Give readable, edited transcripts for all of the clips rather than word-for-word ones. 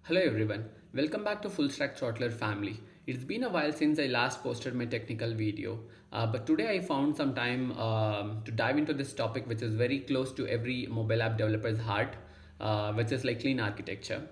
Hello everyone, welcome back to FullStackThrottler family. It's been a while since I last posted my technical video, but today I found some time to dive into this topic which is very close to every mobile app developer's heart, which is like clean architecture.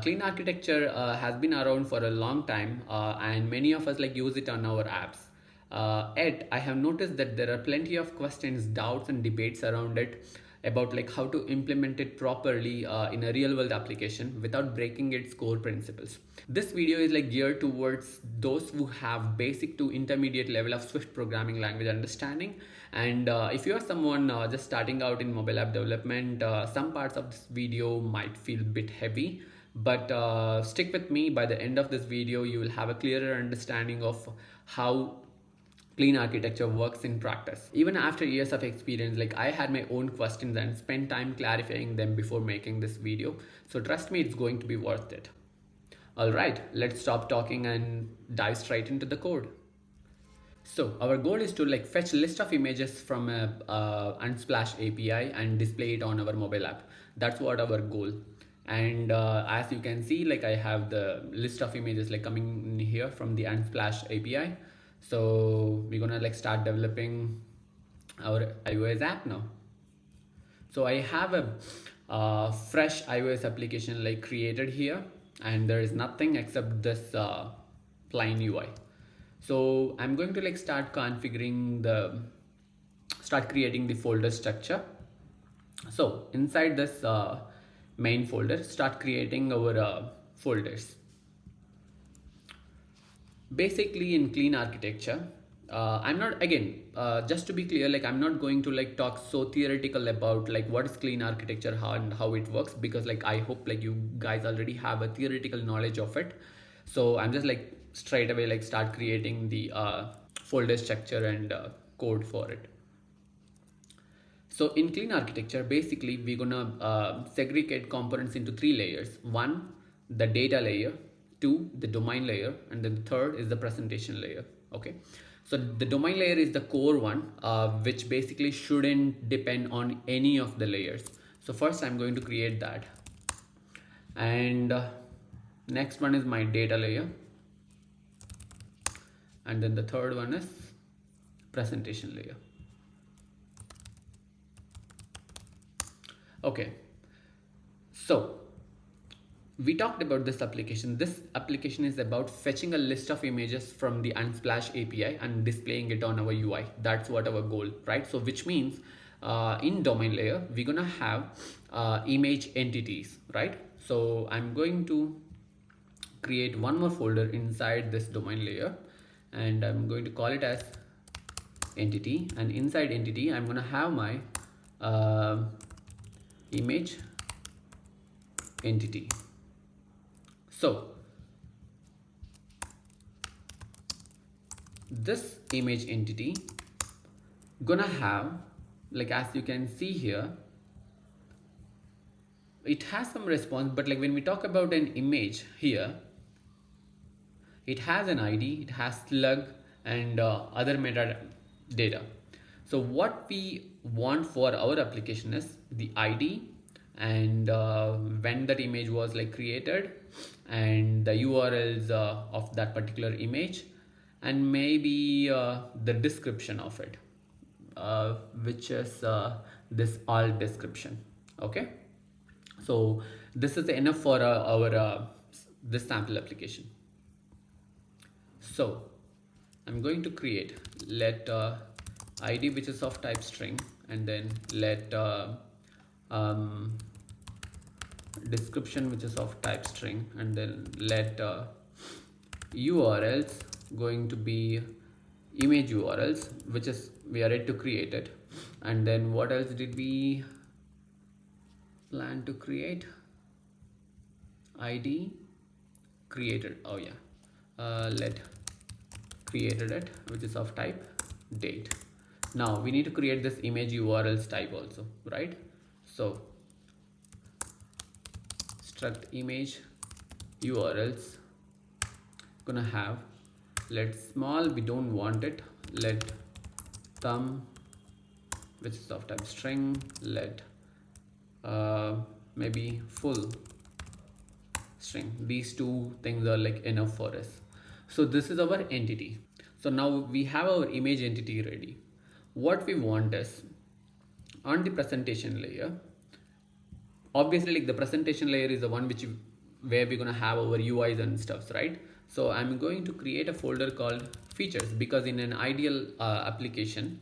Clean architecture has been around for a long time and many of us like use it on our apps. Yet I have noticed that there are plenty of questions, doubts and debates around it about like how to implement it properly in a real world application without breaking its core principles. This video is like geared towards those who have basic to intermediate level of Swift programming language understanding, and if you are someone just starting out in mobile app development, some parts of this video might feel a bit heavy, but stick with me. By the end of this video you will have a clearer understanding of how clean architecture works in practice. Even after years of experience, like I had my own questions and spent time clarifying them before making this video. So trust me, it's going to be worth it. All right, let's stop talking and dive straight into the code. So our goal is to like fetch a list of images from a Unsplash API and display it on our mobile app. That's what our goal. And as you can see, like I have the list of images like coming in here from the Unsplash API. So we're gonna like start developing our iOS app now. So I have a fresh iOS application like created here, and there is nothing except this plain UI. So I'm going to like start creating the folder structure. So inside this main folder, start creating our folders. Basically in clean architecture, I'm not, again, just to be clear, like I'm not going to like talk so theoretical about like what is clean architecture, how it works, because like I hope like you guys already have a theoretical knowledge of it. So I'm just like straight away like start creating the folder structure and code for it. So in clean architecture, basically we're gonna segregate components into three layers. One, the data layer. Two, the domain layer, and then the third is the presentation layer. Okay, so the domain layer is the core one, which basically shouldn't depend on any of the layers. So first I'm going to create that, and next one is my data layer, and then the third one is presentation layer. Okay, so we talked about this application. This application is about fetching a list of images from the Unsplash API and displaying it on our UI. That's what our goal, right? So which means in domain layer, we're gonna have image entities, right? So I'm going to create one more folder inside this domain layer, and I'm going to call it as entity. And inside entity, I'm gonna have my image entity. So this image entity gonna have, like as you can see here, it has some response, but like when we talk about an image here, it has an ID, it has slug and other metadata. So what we want for our application is the ID and when that image was like created, and the URLs of that particular image, and maybe the description of it, which is this alt description. Okay, so this is enough for our this sample application. So I'm going to create let ID which is of type string, and then let description which is of type string, and then let URLs going to be image URLs, which is we are ready to create it. And then what else did we plan to create? ID created. Oh yeah, let created it, which is of type date. Now we need to create this image URLs type also, right? So struct image URLs gonna have let small, we don't want it, let thumb which is of type string, let maybe full string. These two things are like enough for us. So this is our entity. So now we have our image entity ready. What we want is on the presentation layer, obviously like the presentation layer is the one where we're going to have our UIs and stuffs, right? So I'm going to create a folder called features, because in an ideal application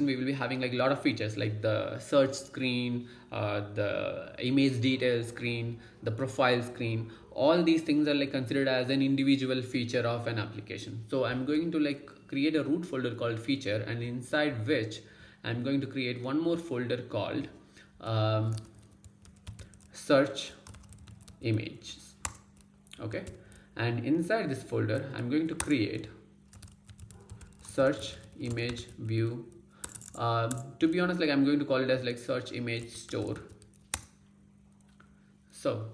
we will be having like a lot of features like the search screen, the image details screen, the profile screen. All these things are like considered as an individual feature of an application. So I'm going to like create a root folder called feature, and inside which I'm going to create one more folder called search images. Okay, and inside this folder I'm going to create search image view. To be honest, like I'm going to call it as like search image store. So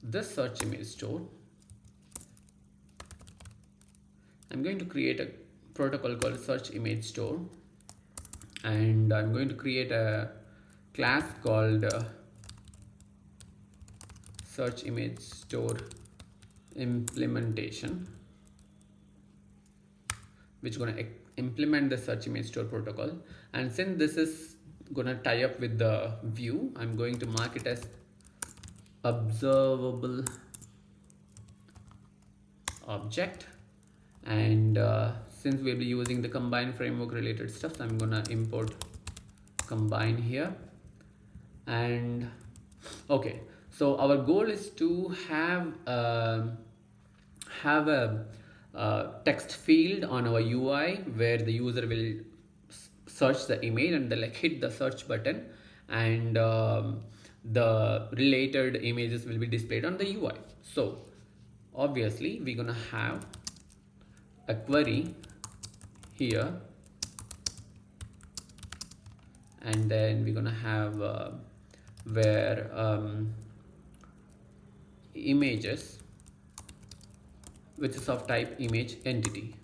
this search image store, I'm going to create a protocol called search image store, and I'm going to create a class called search image store implementation, which is going to implement the search image store protocol. And since this is going to tie up with the view, I'm going to mark it as observable object. And since we'll be using the combine framework related stuff, so I'm gonna import combine here. And okay, so our goal is to have a text field on our UI where the user will search the image and they like hit the search button, and the related images will be displayed on the UI. So obviously we're gonna have a query here, and then we're gonna have where images, which is of type image entity.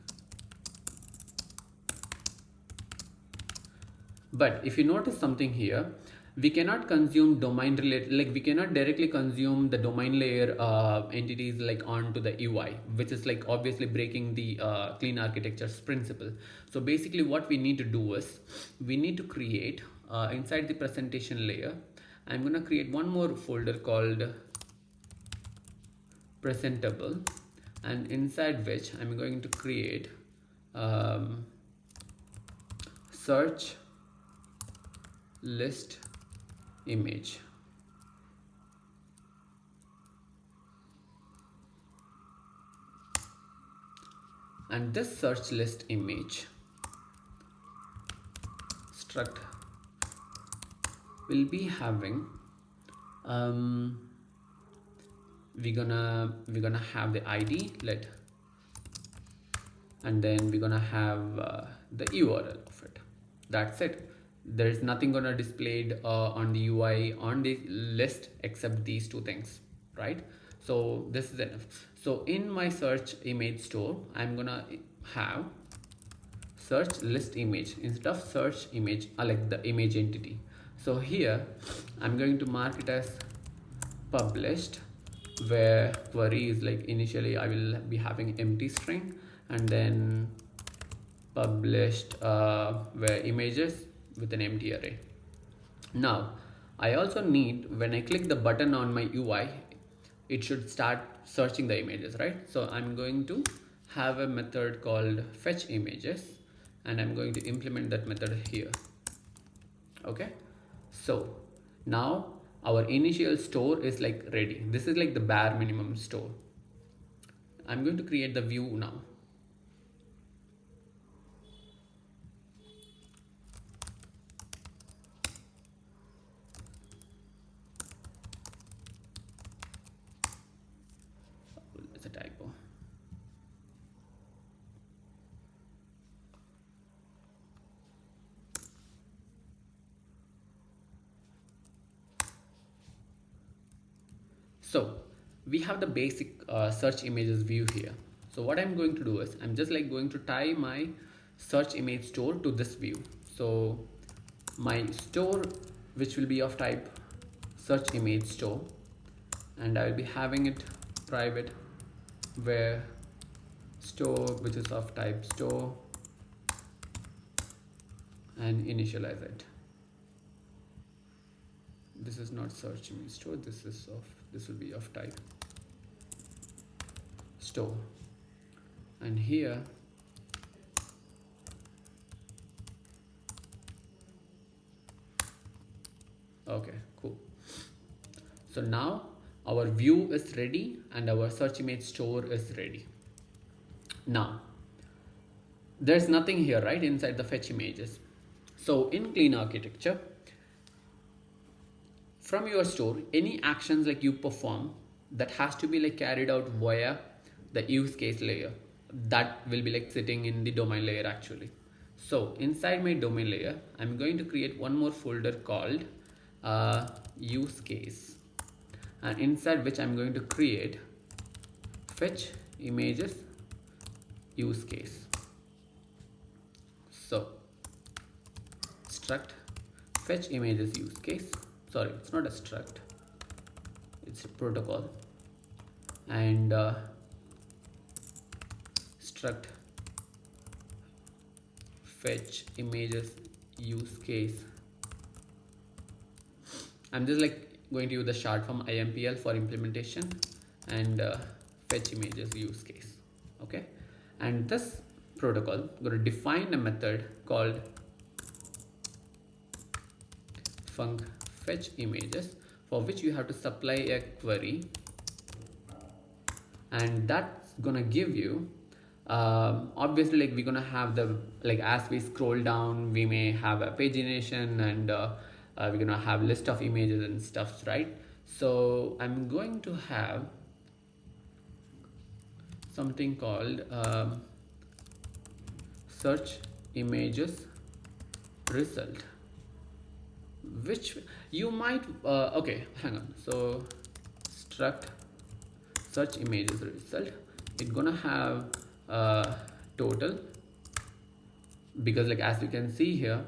But if you notice something here, we cannot consume domain related, like we cannot directly consume the domain layer entities like onto the UI, which is like obviously breaking the clean architecture's principle. So basically what we need to do is we need to create inside the presentation layer, I'm going to create one more folder called presentable, and inside which I'm going to create search list image. And this search list image struct will be having we're gonna have the ID let, and then we're gonna have the URL of it. That's it. There is nothing gonna displayed on the UI on the list except these two things, right? So this is enough. So in my search image store, I'm gonna have search list image instead of search image, like the image entity. So here I'm going to mark it as published, where query is like initially I will be having empty string, and then published where images with an empty array. Now I also need, when I click the button on my UI, it should start searching the images, right? So I'm going to have a method called fetch images, and I'm going to implement that method here. Okay, so now our initial store is like ready. This is like the bare minimum store. I'm going to create the view now. It's a typo. So we have the basic search images view here. So what I'm going to do is I'm just like going to tie my search image store to this view. So my store, which will be of type search image store, and I will be having it private where store, which is of type store, and initialize it. This is not search image store, this will be of type store, and here okay, cool. So now our view is ready and our search image store is ready. Now there's nothing here, right, inside the fetch images. So in clean architecture, from your store, any actions like you perform that has to be like carried out via the use case layer, that will be like sitting in the domain layer actually. So inside my domain layer, I'm going to create one more folder called use case, and inside which I'm going to create fetch images use case. So struct fetch images use case, sorry, it's not a struct, it's a protocol, and struct fetch images use case. I'm just like going to use the short form IMPL for implementation, and fetch images use case. Okay, and this protocol going to define a method called func fetch images, for which you have to supply a query, and that's gonna give you obviously like we're gonna have the, like as we scroll down we may have a pagination, and we're gonna have list of images and stuff, right? So I'm going to have something called search images result, which you might okay, hang on. So struct search images result, it's gonna have total, because like as you can see here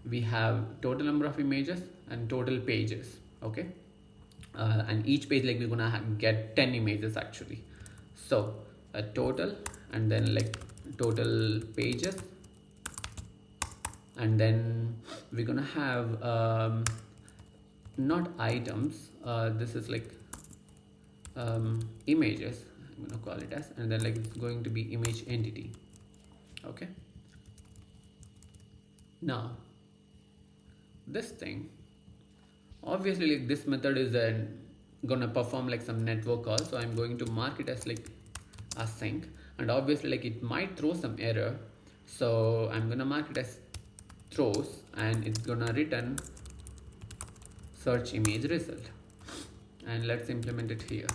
we have total number of images and total pages. Okay, and each page like we're gonna get 10 images actually. So a total, and then like total pages, and then we're gonna have not items, this is like images, I'm gonna call it as, and then like it's going to be image entity. Okay, now this thing, obviously like this method is gonna perform like some network call, so I'm going to mark it as like async, and obviously like it might throw some error, so I'm gonna mark it as throws, and it's gonna return search image result, and let's implement it here.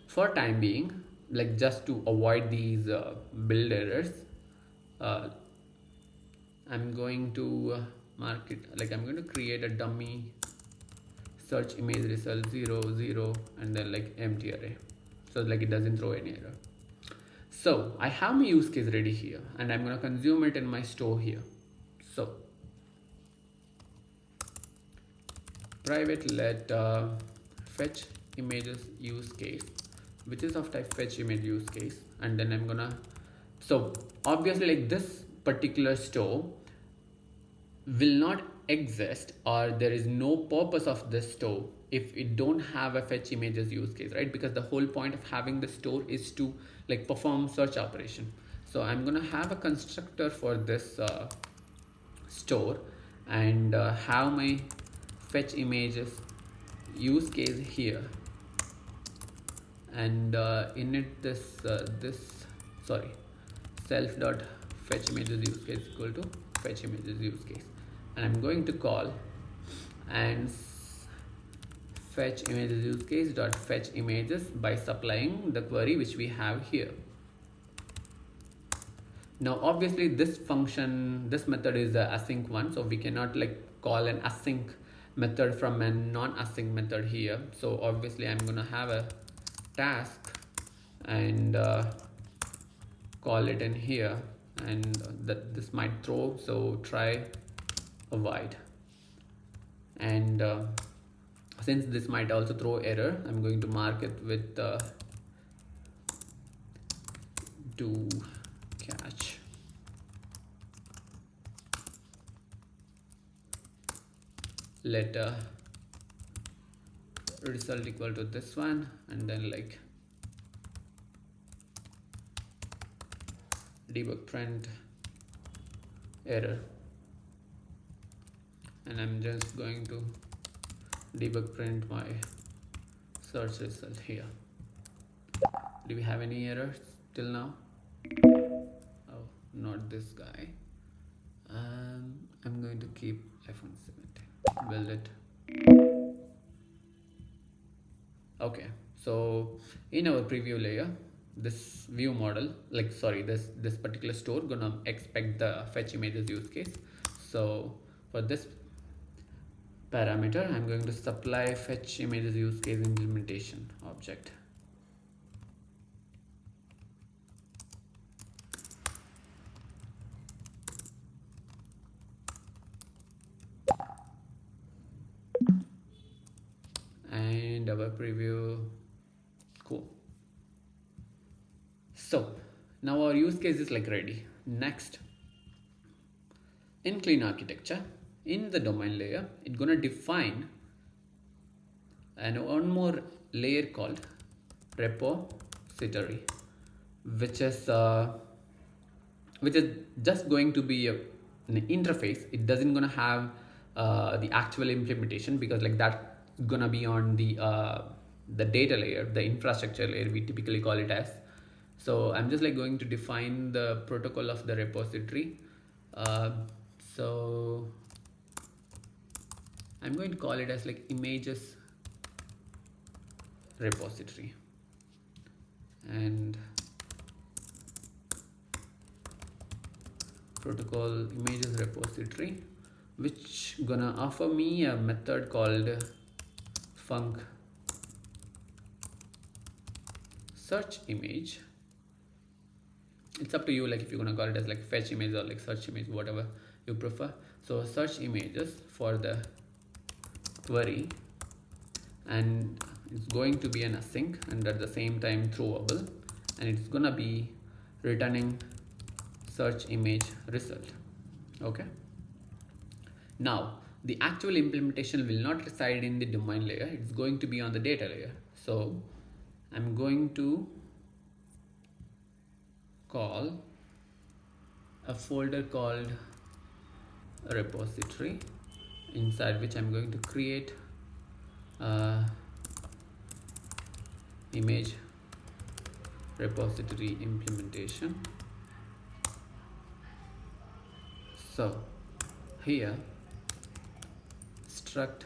For time being, like just to avoid these build errors, I'm going to mark it like I'm going to create a dummy search image result 0 0 and then like empty array, so like it doesn't throw any error. So I have my use case ready here, and I'm going to consume it in my store here. So private let fetch images use case, which is of type fetch image use case, and then I'm gonna, so obviously like this particular store will not exist, or there is no purpose of this store if it don't have a fetch images use case, right? Because the whole point of having the store is to like perform search operation. So I'm gonna have a constructor for this store, and have my fetch images use case here, and init this self dot fetch images use case equal to fetch images use case, and I'm going to call and fetch images use case dot fetch images by supplying the query which we have here. Now obviously this function, this method is a async one, so we cannot like call an async method from a non-async method here. So obviously I'm gonna have a task and call it in here, and that this might throw, so try avoid, and since this might also throw error, I'm going to mark it with do catch. Let result equal to this one, and then like debug print error, and I'm just going to debug print my search result here. Do we have any errors till now? Oh, not this guy. I'm going to keep iPhone 17, build it. Okay, so in our preview layer, this view model, like sorry, this particular store gonna expect the fetch images use case. So for this parameter, I'm going to supply fetch images use case implementation object. And our preview, cool. So now our use case is like ready. Next, in clean architecture, in the domain layer, it's gonna define and one more layer called repository, which is just going to be an interface. It doesn't gonna have the actual implementation, because like that's gonna be on the data layer, the infrastructure layer we typically call it as. So I'm just like going to define the protocol of the repository. So I'm going to call it as like images repository, and protocol images repository, which gonna offer me a method called func search image. It's up to you, like if you're gonna call it as like fetch image or like search image, whatever you prefer. So search images for the query, and it's going to be an async and at the same time throwable, and it's gonna be returning search image result. Okay, now the actual implementation will not reside in the domain layer, it's going to be on the data layer. So I'm going to call a folder called repository, inside which I'm going to create image repository implementation. So here struct,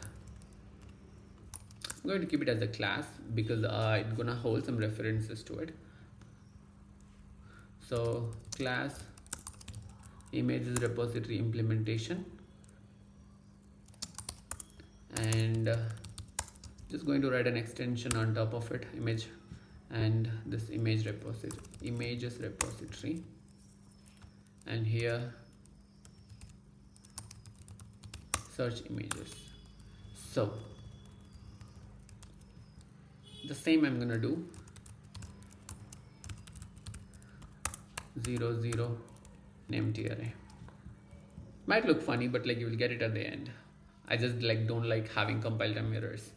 I'm going to keep it as a class because it's gonna hold some references to it. So class images repository implementation, and just going to write an extension on top of it, image, and this image repository, images repository, and here search images. So the same I'm gonna do 0 0 an empty array. Might look funny, but like you will get it at the end. I just like don't like having compile time errors.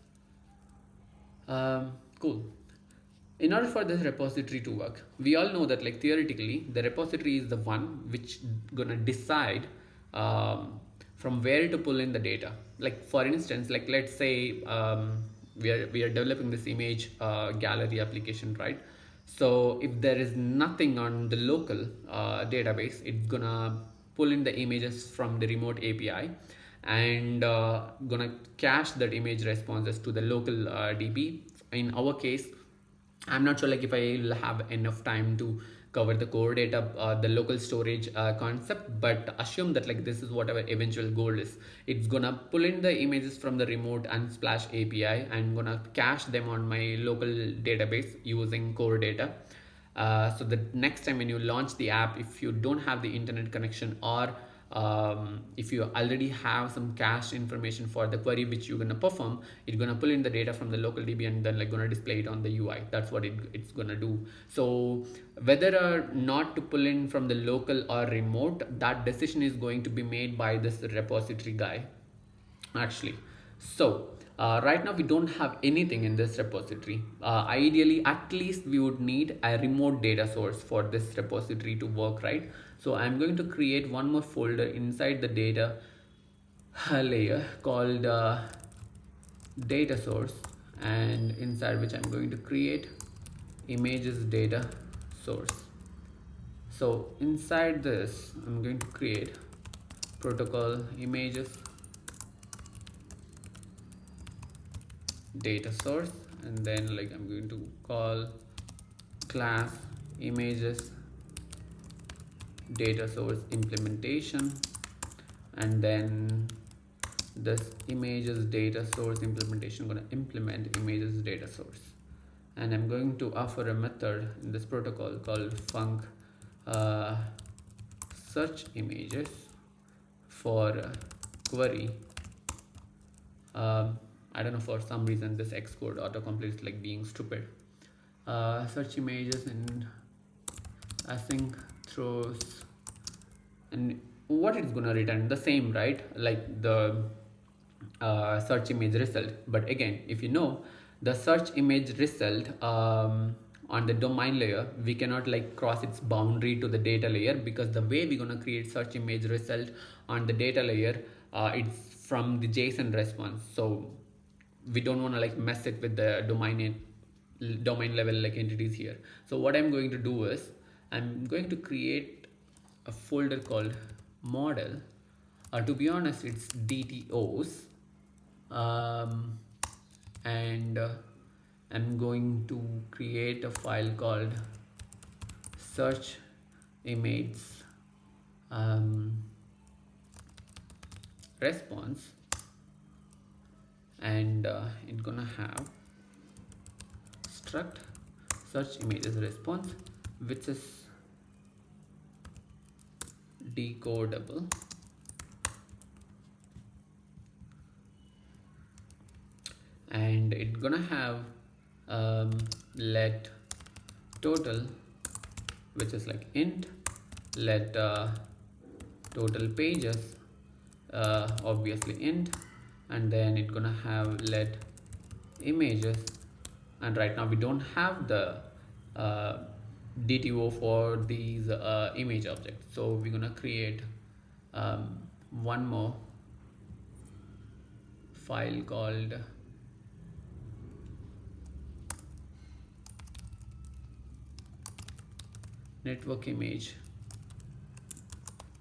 Cool. In order for this repository to work, we all know that like theoretically the repository is the one which gonna decide from where to pull in the data. Like for instance, like let's say we are developing this image gallery application, right? So if there is nothing on the local database, it's gonna pull in the images from the remote API and gonna cache that image responses to the local DB. In our case, I'm not sure like if I will have enough time to cover the core data, the local storage concept, but assume that like this is whatever eventual goal is. It's gonna pull in the images from the remote Unsplash API and gonna cache them on my local database using core data. So the next time when you launch the app, if you don't have the internet connection or if you already have some cached information for the query which you're gonna perform, it's gonna pull in the data from the local DB and then like gonna display it on the UI. That's what it's gonna do. So whether or not to pull in from the local or remote, that decision is going to be made by this repository guy actually. So right now we don't have anything in this repository. Ideally, at least we would need a remote data source for this repository to work, right? So I'm going to create one more folder inside the data layer called data source, and inside which I'm going to create images data source. So inside this I'm going to create protocol images data source, and then like I'm going to call class images data source implementation, and then this images data source implementation going to implement images data source, and I'm going to offer a method in this protocol called func search images for query. I don't know, for some reason this Xcode autocomplete is like being stupid. Search images and async throws, and what it's gonna return the same, right? Like the search image result. But again, if you know the search image result on the domain layer, we cannot like cross its boundary to the data layer, because the way we're gonna create search image result on the data layer, it's from the JSON response. So we don't want to like mess it with the domain level like entities here. So what I'm going to do is I'm going to create a folder called model. To be honest, it's DTOs, and I'm going to create a file called search image response, and it's gonna have struct search images response, which is decodable, and it's gonna have let total, which is like int, let total pages, obviously int, and then it's gonna have let images, and right now we don't have the DTO for these image objects, so we're gonna create one more file called network image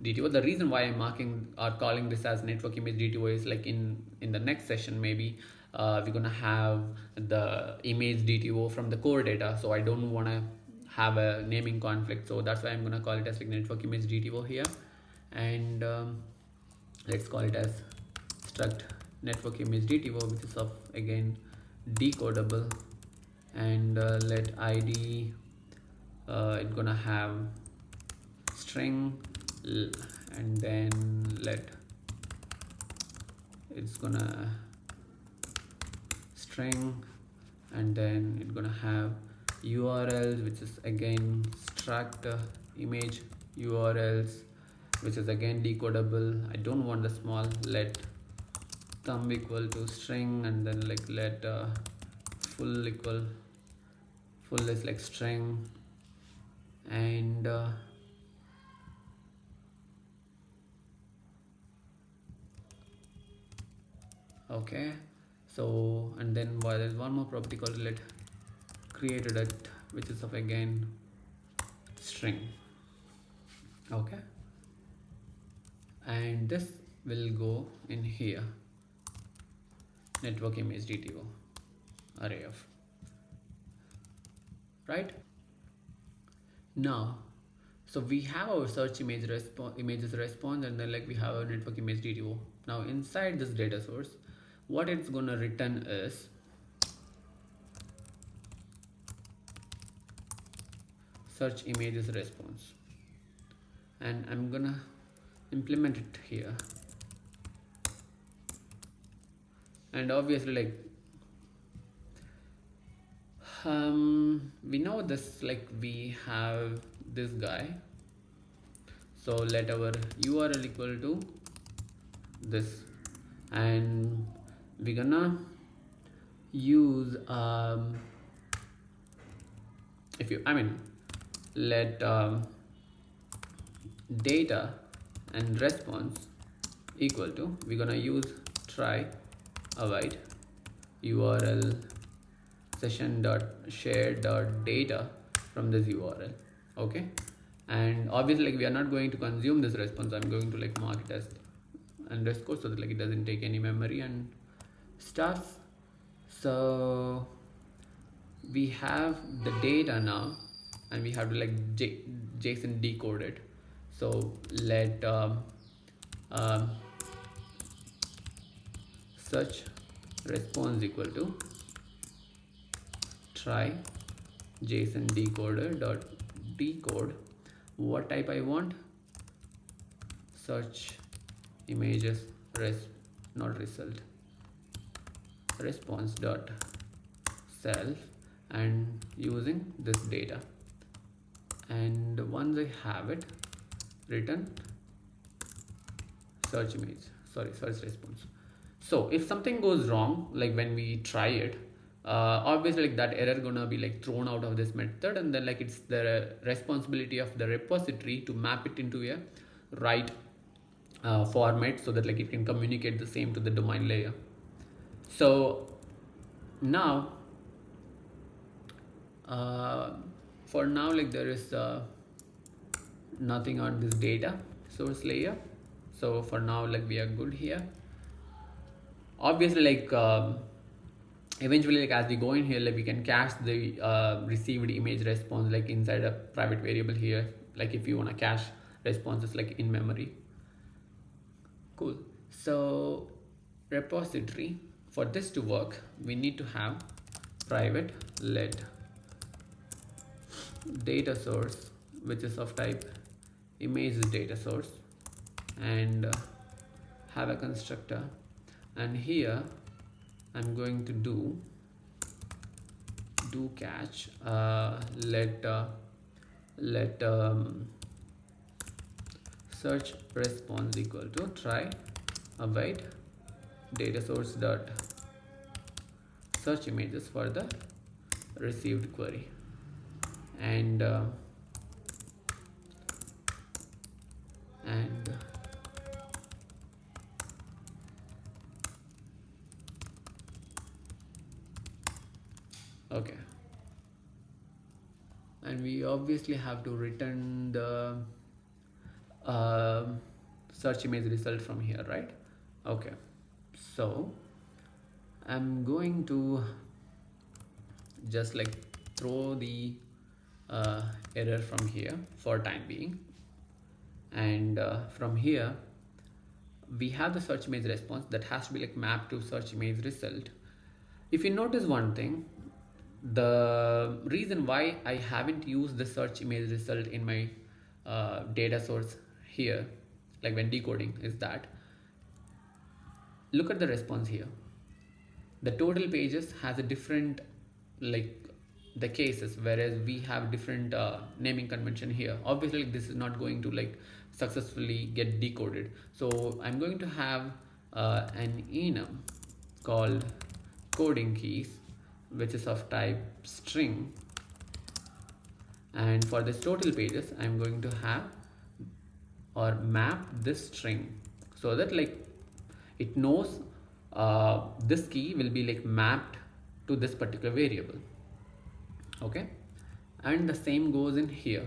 DTO. The reason why I'm marking or calling this as network image DTO is like in the next session maybe we're gonna have the image DTO from the core data, so I don't want to have a naming conflict, so that's why I'm gonna call it as like network image DTO here, and let's call it as struct network image DTO, which is of again decodable, and let ID it's gonna have string, and then let it's gonna string, and then it's gonna have URLs, which is again struct image URLs, which is again decodable. I don't want the small, let thumb equal to string, and then like let full equal, full is like string, and okay, so and then there's one more property called let created at, which is of again string. Okay, and this will go in here, network image DTO array of, right? Now, so we have our search images response, and then like we have our network image DTO. Now inside this data source, what it's gonna return is search images response, and I'm gonna implement it here. And obviously like we know this, like we have this guy, so let our URL equal to this, and we're gonna use if you let data and response equal to, we're gonna use try await URL session.share.data from this URL. Okay, and obviously like we are not going to consume this response. I'm going to like mark it as underscore so that like it doesn't take any memory and stuff. So we have the data now, and we have to like JSON decode it. So let search response equal to try JSON decoder dot decode what type I want, search images not result, response dot self, and using this data. And once I have it, return search response. So if something goes wrong, like when we try it, obviously like that error gonna be like thrown out of this method, and then like it's the responsibility of the repository to map it into a right format so that like it can communicate the same to the domain layer. So now for now like there is nothing on this data source layer, so for now like we are good here. Obviously like eventually like as we go in here, like we can cache the received image response like inside a private variable here, like if you want to cache responses like in memory. Cool. So repository, for this to work we need to have private let data source, which is of type image data source, and have a constructor, and here I'm going to do catch let search response equal to try await data source dot search images for the received query, and okay, and we obviously have to return the search image result from here, right? Okay, so I'm going to just like throw the error from here for time being, and from here we have the search image response that has to be like mapped to search image result. If you notice one thing, the reason why I haven't used the search image result in my data source here, like when decoding, is that look at the response here. The total pages has a different like the cases, whereas we have different naming convention here. Obviously this is not going to like successfully get decoded, so I'm going to have an enum called coding keys, which is of type string, and for this total pages I'm going to have or map this string so that like it knows this key will be like mapped to this particular variable. Okay, and the same goes in here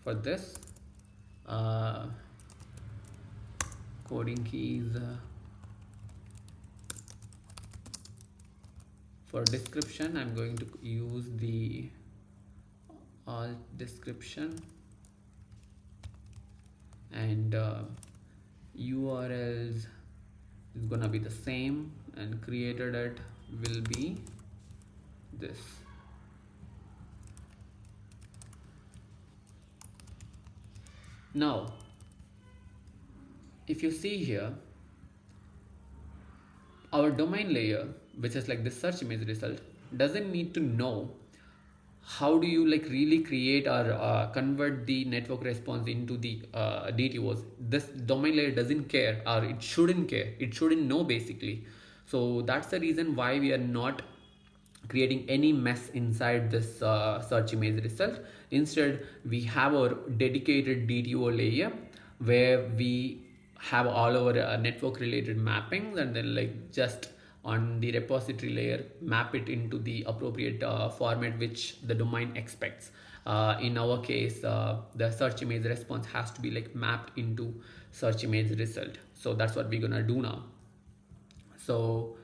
for this coding keys. For description I'm going to use the alt description, and URLs is gonna be the same, and created at will be this. Now if you see here, our domain layer, which is like the search image result, doesn't need to know how do you like really create or convert the network response into the DTOs. This domain layer doesn't care, or it shouldn't care, it shouldn't know basically. So that's the reason why we are not creating any mess inside this search image result. Instead, we have our dedicated DTO layer where we have all our network related mappings, and then like just on the repository layer map it into the appropriate format which the domain expects. In our case, the search image response has to be like mapped into search image result. So that's what we're gonna do now. So,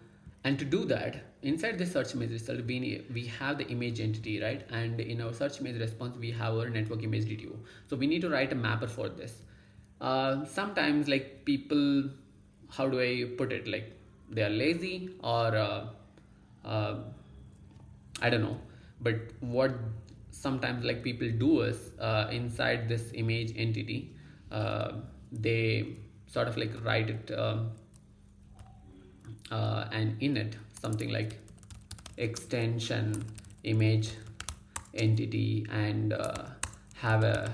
and to do that, inside the search image result, we have the image entity, right? And in our search image response, we have our network image DTO. So we need to write a mapper for this. Sometimes like people, how do I put it? Like they are lazy, or I don't know. But what sometimes like people do is inside this image entity, they sort of like write it an init, something like extension image entity, and have a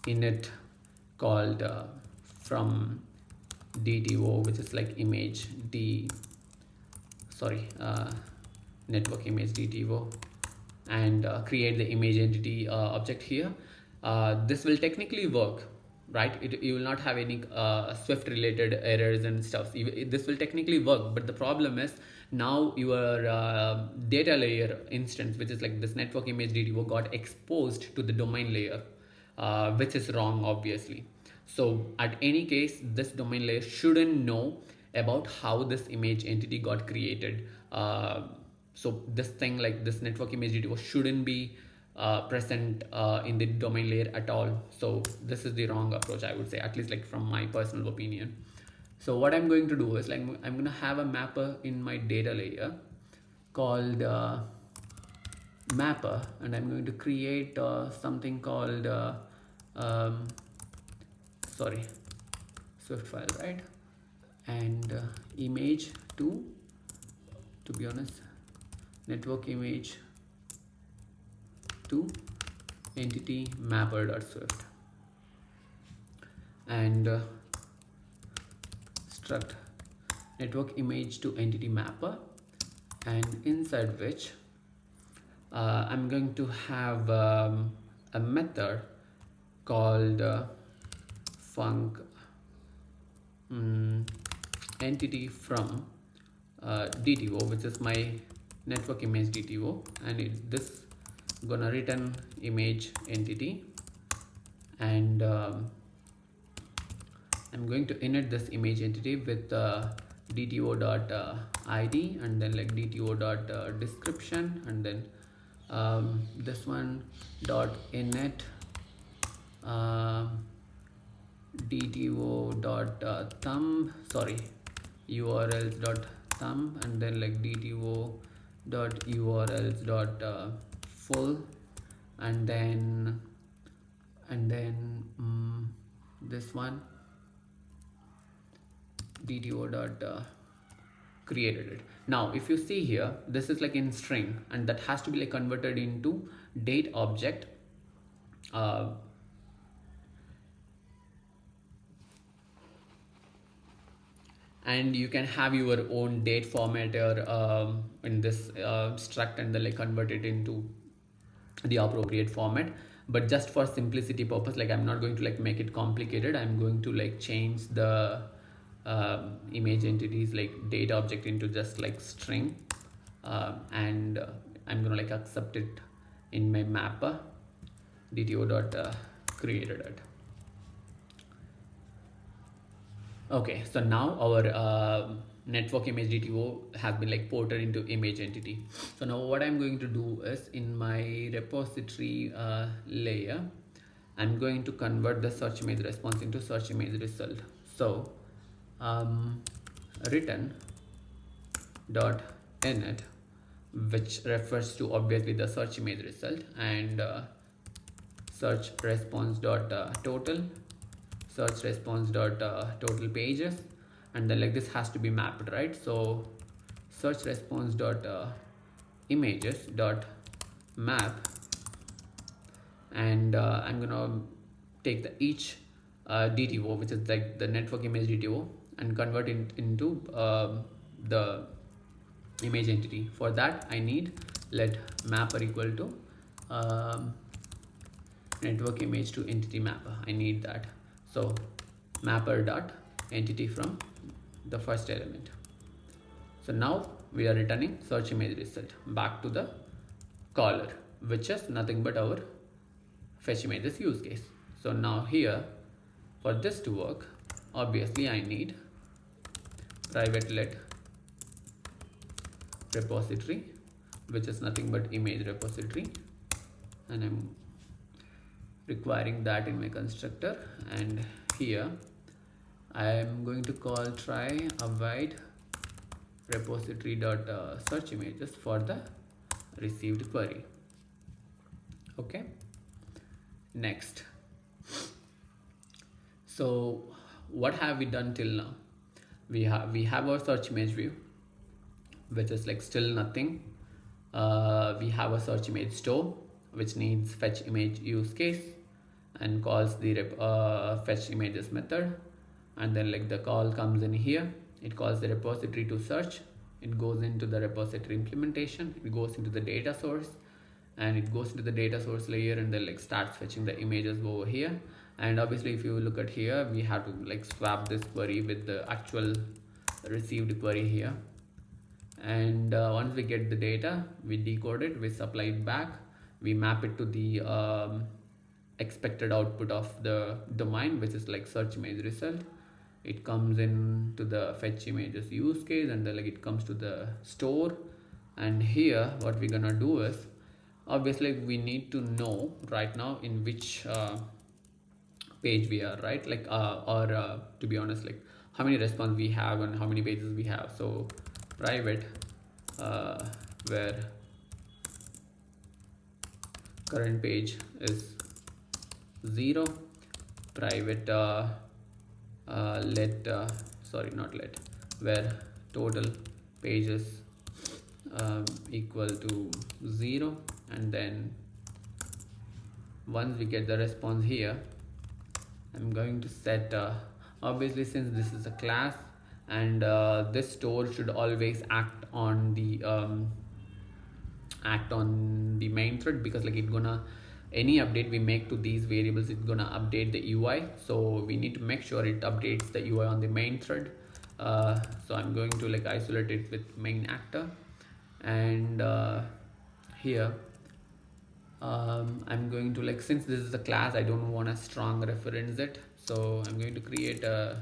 init called from DTO, which is like image network image DTO, and create the image entity object here. This will technically work, right? You will not have any Swift related errors and stuff. This will technically work, but the problem is now your data layer instance, which is like this network image DTO, got exposed to the domain layer, which is wrong obviously. So at any case, this domain layer shouldn't know about how this image entity got created. So this thing like this network image DTO shouldn't be present in the domain layer at all. So this is the wrong approach, I would say, at least like from my personal opinion. So what I'm going to do is like I'm going to have a mapper in my data layer called mapper, and I'm going to create something called Swift file, right? And image to be honest, network image to entity mapper.swift, and struct network image to entity mapper, and inside which I'm going to have a method called func entity from DTO, which is my network image DTO, and this gonna return image entity, and I'm going to init this image entity with DTO.id, and then like DTO.description, and then this one dot init DTO.thumb, urls.thumb, and then like DTO.urls.full, and then this one DTO.created it. Now if you see here, this is like in string, and that has to be like converted into date object. And you can have your own date formatter in this struct, and then like convert it into the appropriate format. But just for simplicity purpose, like I'm not going to like make it complicated. I'm going to like change the image entities like date object into just like string, and I'm gonna like accept it in my mapper DTO.created it. Okay, so now our network image DTO has been like ported into image entity. So now what I'm going to do is in my repository layer, I'm going to convert the search image response into search image result. So return dot init, which refers to obviously the search image result, and search response dot total, search response dot total pages, and then like this has to be mapped, right? So search response dot images dot map, and I'm gonna take the each DTO, which is like the network image DTO, and convert it into the image entity. For that I need let mapper equal to network image to entity mapper. I need that. So mapper dot entity from the first element. So now we are returning search image result back to the caller, which is nothing but our fetch images use case. So now here, for this to work, obviously I need private let repository, which is nothing but image repository, and I'm requiring that in my constructor. And here I am going to call try avoid repository dot search images for the received query. Okay, next. So what have we done till now? We have our search image view, which is like still nothing. We have a search image store, which needs fetch image use case and calls the fetch images method, and then like the call comes in here. It calls the repository to search. It goes into the repository implementation. It goes into the data source, and it goes into the data source layer, and then like starts fetching the images over here. And obviously if you look at here, we have to like swap this query with the actual received query here. And once we get the data, we decode it, we supply it back, we map it to the expected output of the domain, which is like search image result. It comes into the fetch images use case, and then like it comes to the store. And here what we're gonna do is, obviously we need to know right now in which page we are, right? Like to be honest, like how many response we have and how many pages we have. So private where current page is 0, private where total pages equal to 0. And then once we get the response here, I'm going to set obviously, since this is a class, and this store should always act on the main thread, because like it's gonna, any update we make to these variables, it's gonna update the UI. So we need to make sure it updates the UI on the main thread. So I'm going to like isolate it with main actor, and here I'm going to like, since this is a class, I don't want to strong reference it, so I'm going to create a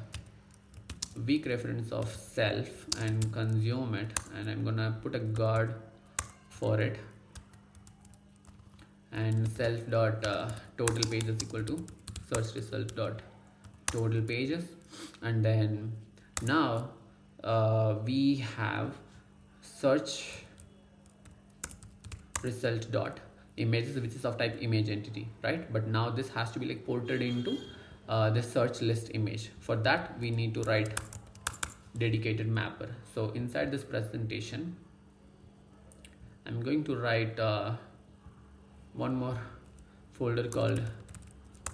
weak reference of self and consume it, and I'm gonna put a guard for it, and self dot total pages equal to search result dot total pages. And then now we have search result dot images, which is of type image entity, right? But now this has to be like ported into the search list image. For that we need to write dedicated mapper. So inside this presentation I'm going to write one more folder called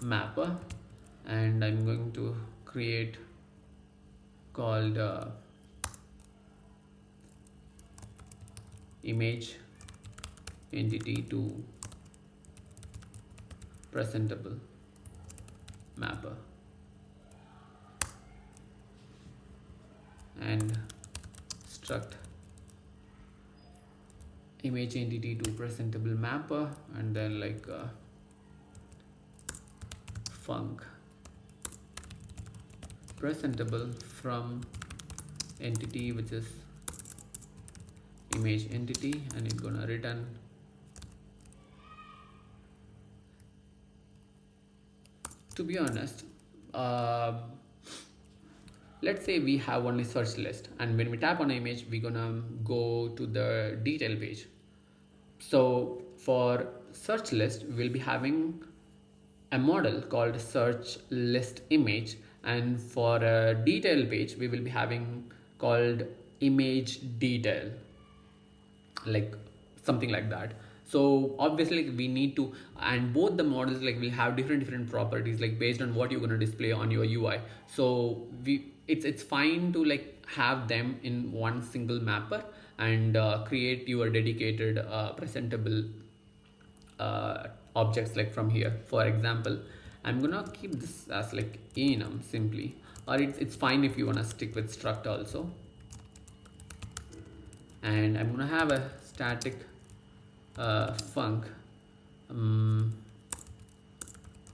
mapper, and I'm going to create called image entity to presentable mapper, and struct image entity to presentable mapper, and then like func presentable from entity, which is image entity, and it's gonna return to be honest, let's say we have only search list, and when we tap on an image we're gonna go to the detail page. So for search list we'll be having a model called search list image, and for a detail page we will be having called image detail, like something like that. So obviously like, we need to, and both the models like will have different properties like based on what you're going to display on your UI. So it's fine to like have them in one single mapper and create your dedicated presentable objects like from here. For example, I'm gonna keep this as like enum simply, or it's fine if you wanna stick with struct also. And I'm gonna have a static func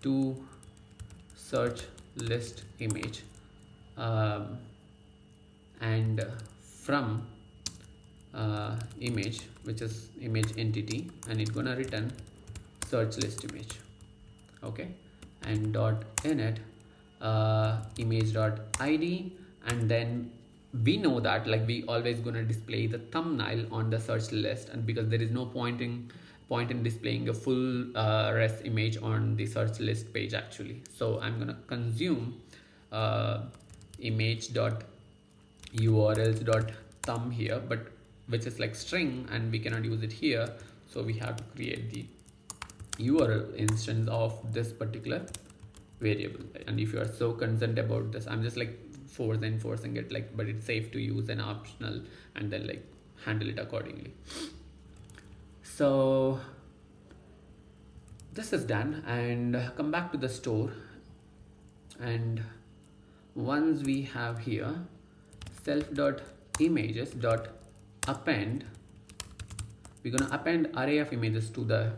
to search list image, and from image, which is image entity, and it's gonna return search list image. Okay, and dot init image dot id, and then we know that like we always gonna display the thumbnail on the search list, and because there is no point in displaying a full res image on the search list page actually. So I'm gonna consume image dot urls dot thumb here, but which is like string and we cannot use it here, so we have to create the URL instance of this particular variable. And if you are so concerned about this, I'm just like enforcing it, like, but it's safe to use an optional and then like handle it accordingly. So this is done, and come back to the store, and once we have here self dot images dot append, we're gonna append array of images to the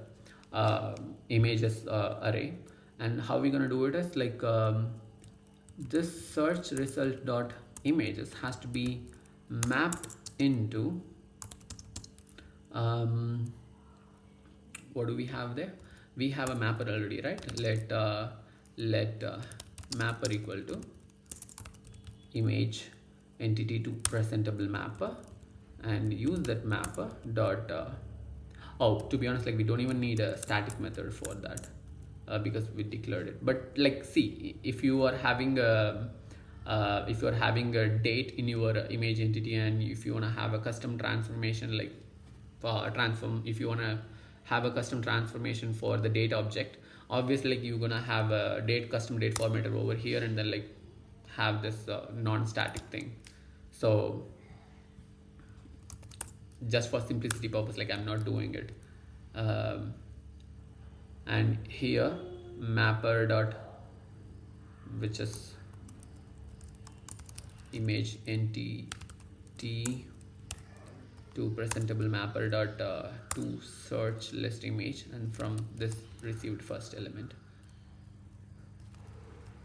images array. And how we're gonna do it is like this search result dot images has to be mapped into what do we have there? We have a mapper already, right? Let mapper equal to image entity to presentable mapper, and use that mapper dot oh, to be honest, like we don't even need a static method for that because we declared it. But like, see, if you are having a date in your image entity, and if you want to have a custom transformation, like if you want to have a custom transformation for the date object, obviously like you're gonna have a custom date formatter over here, and then like have this non-static thing. So just for simplicity purpose, like I'm not doing it. And here mapper dot, which is image entity to presentable mapper dot to search list image, and from this received first element.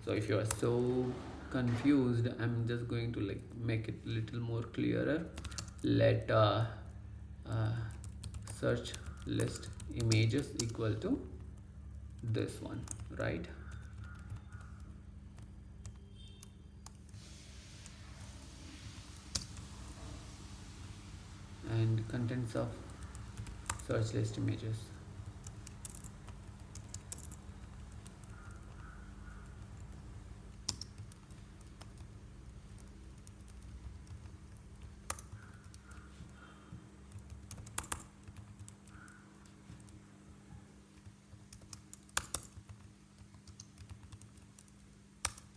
So if you are so confused, I'm just going to like make it a little more clearer. Let search list images equal to this one, right? And contents of search list images.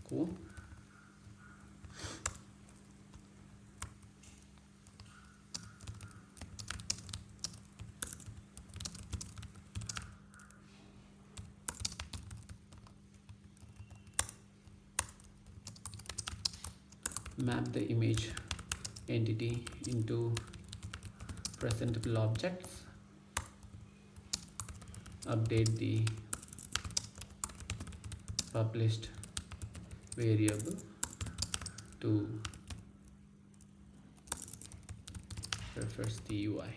Cool. Map the image entity into presentable objects, update the published variable to refresh the UI.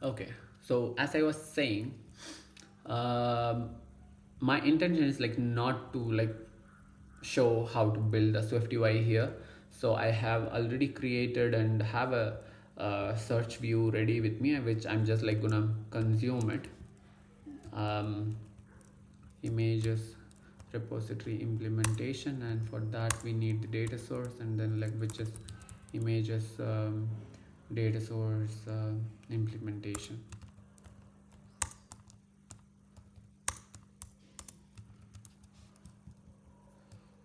Okay, so as I was saying, my intention is like not to like show how to build a Swift UI here. So I have already created and have a search view ready with me, which I'm just like gonna consume it. Images repository implementation, and for that we need the data source, and then like which is images data source implementation.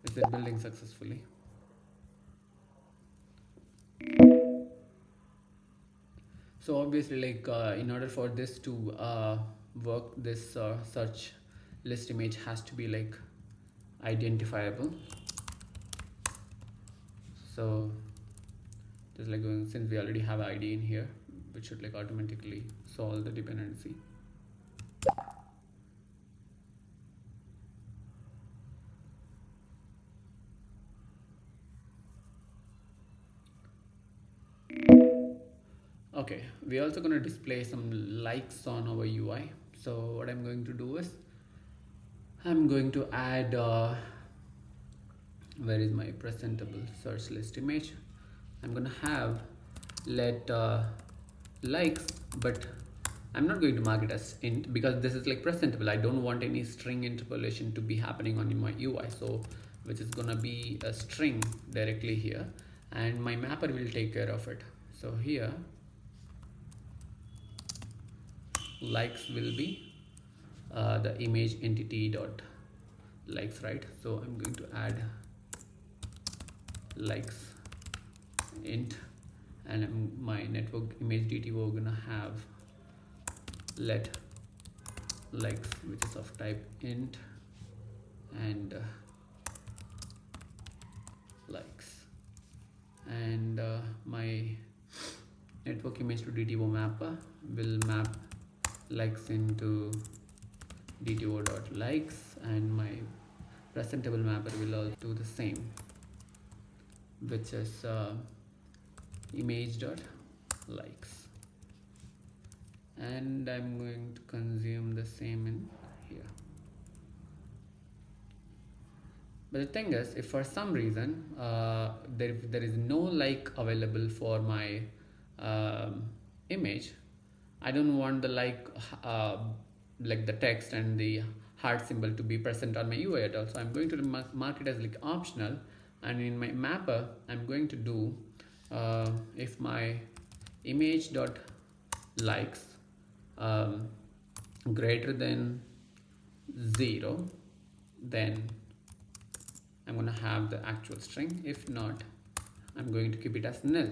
Is it building successfully? So obviously, like in order for this to work, this search list image has to be like identifiable. So just like since we already have ID in here, which should like automatically solve the dependency. Okay, we're also going to display some likes on our UI. So what I'm going to do is I'm going to add where is my presentable search list image. I'm going to have let likes, but I'm not going to mark it as int because this is like presentable. I don't want any string interpolation to be happening on my UI, so which is gonna be a string directly here, and my mapper will take care of it. So here likes will be the image entity dot likes, right? So I'm going to add likes int, and my network image DTO gonna have let likes, which is of type int, and likes, and my network image to DTO mapper will map likes into DTO dot likes, and my presentable mapper will also do the same, which is image dot likes, and I'm going to consume the same in here. But the thing is, if for some reason there is no like available for my image, I don't want the like the text and the heart symbol to be present on my UI at all. So I'm going to mark it as like optional, and in my mapper I'm going to do if my image dot likes greater than 0, then I'm going to have the actual string. If not, I'm going to keep it as nil.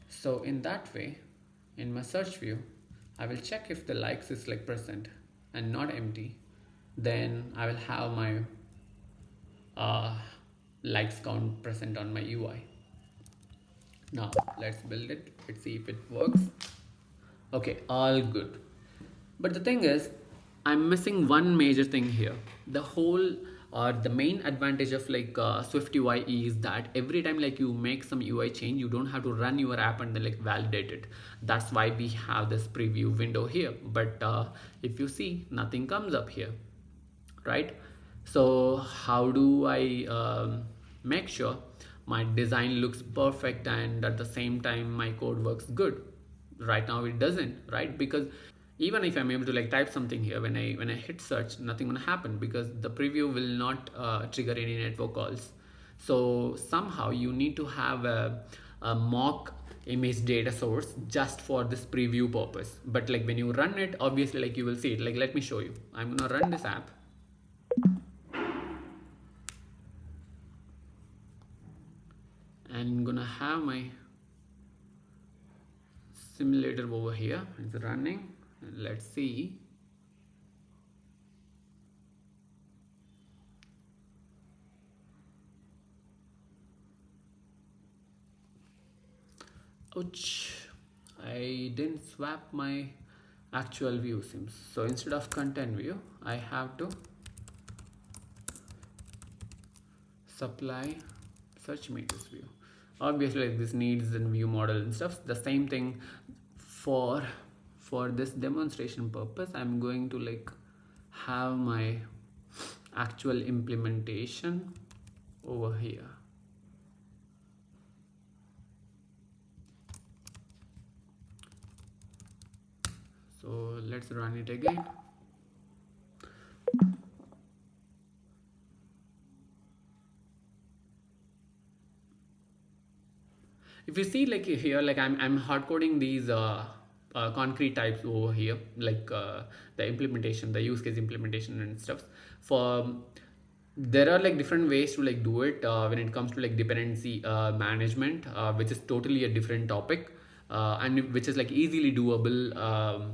So in that way, in my search view, I will check if the likes is like present and not empty. Then I will have my likes count present on my UI. Now let's build it. Let's see if it works. Okay, all good. But the thing is, I'm missing one major thing here. The whole the main advantage of like Swift UI is that every time like you make some UI change, you don't have to run your app and then like validate it. That's why we have this preview window here. But if you see, nothing comes up here, right? So how do I make sure my design looks perfect and at the same time my code works good? Right now it doesn't, right? Because even if I'm able to like type something here, when I hit search, nothing gonna happen because the preview will not trigger any network calls. So somehow you need to have a mock image data source just for this preview purpose. But like when you run it, obviously like you will see it. Like let me show you. I'm gonna run this app. And I'm gonna have my simulator over here. It's running. Let's see. Ouch, I didn't swap my actual view sims. So instead of content view, I have to supply search images view. Obviously like this needs a view model and stuff. The same thing for this demonstration purpose, I'm going to like have my actual implementation over here. So let's run it again. If you see like here, like I'm hard coding these concrete types over here, like the implementation, the use case implementation and stuff. For there are like different ways to like do it when it comes to like dependency management, which is totally a different topic, and which is like easily doable.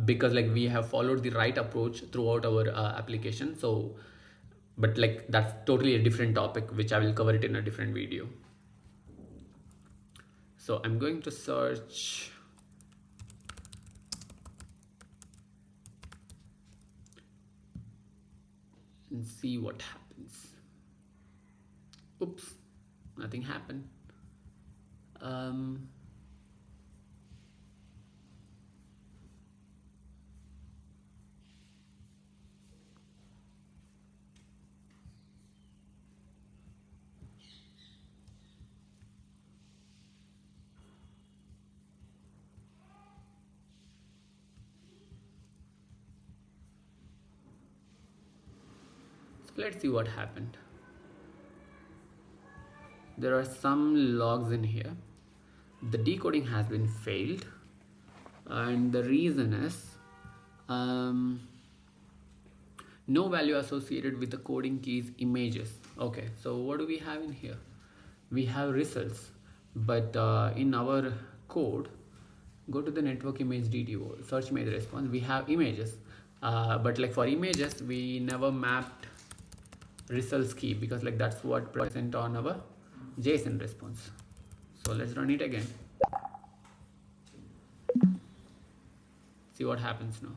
Because like we have followed the right approach throughout our application. So but like that's totally a different topic which I will cover it in a different video. So I'm going to search and see what happens. Oops, nothing happened. So let's see what happened. There are some logs in here. The decoding has been failed, and the reason is no value associated with the coding keys images. Okay, so what do we have in here? We have results, but in our code, go to the network image DTO, search image response, we have images, but like for images we never mapped results key, because like that's what present on our JSON response. So let's run it again, see what happens now.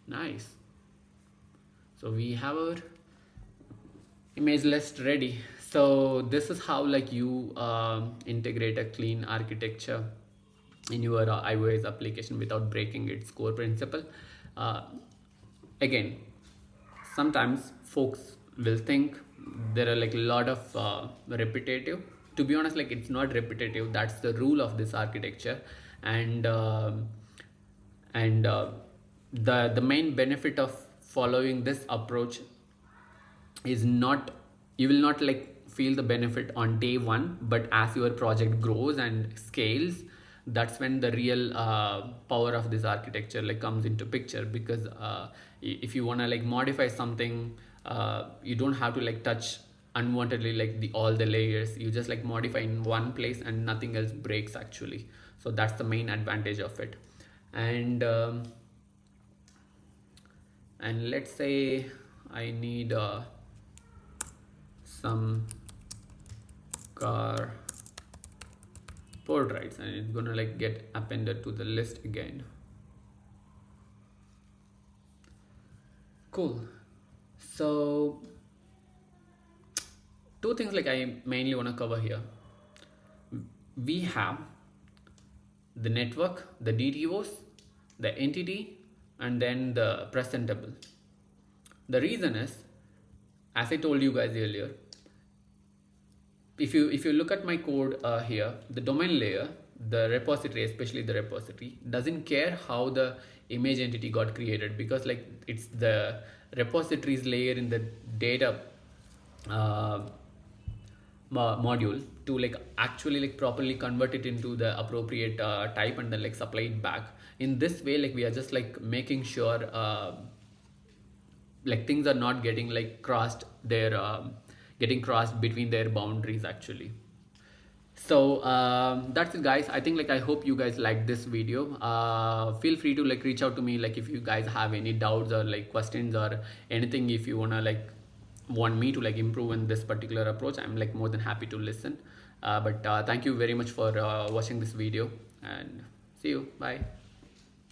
Nice. So we have our image list ready. So this is how like you integrate a clean architecture in your iOS application without breaking its core principle. Again, sometimes folks will think there are like a lot of repetitive. To be honest, like it's not repetitive. That's the rule of this architecture, and the main benefit of following this approach is not, you will not like feel the benefit on day one, but as your project grows and scales, that's when the real power of this architecture like comes into picture. Because if you want to like modify something, you don't have to like touch unwantedly like all the layers. You just like modify in one place and nothing else breaks actually. So that's the main advantage of it. And let's say I need some car port rights, and it's gonna like get appended to the list again. Cool. So two things like I mainly want to cover here. We have the network, the DTOs, the entity, and then the presentable. The reason is, as I told you guys earlier, if you look at my code here, the domain layer, the repository, especially the repository, doesn't care how the image entity got created, because like it's the repositories layer in the data module to like actually like properly convert it into the appropriate type and then like supply it back. In this way, like we are just like making sure like things are not getting like crossed their getting crossed between their boundaries actually. So that's it guys. I think like I hope you guys like this video. Feel free to like reach out to me like if you guys have any doubts or like questions or anything. If you wanna like want me to like improve in this particular approach, I'm like more than happy to listen. But thank you very much for watching this video, and see you. Bye.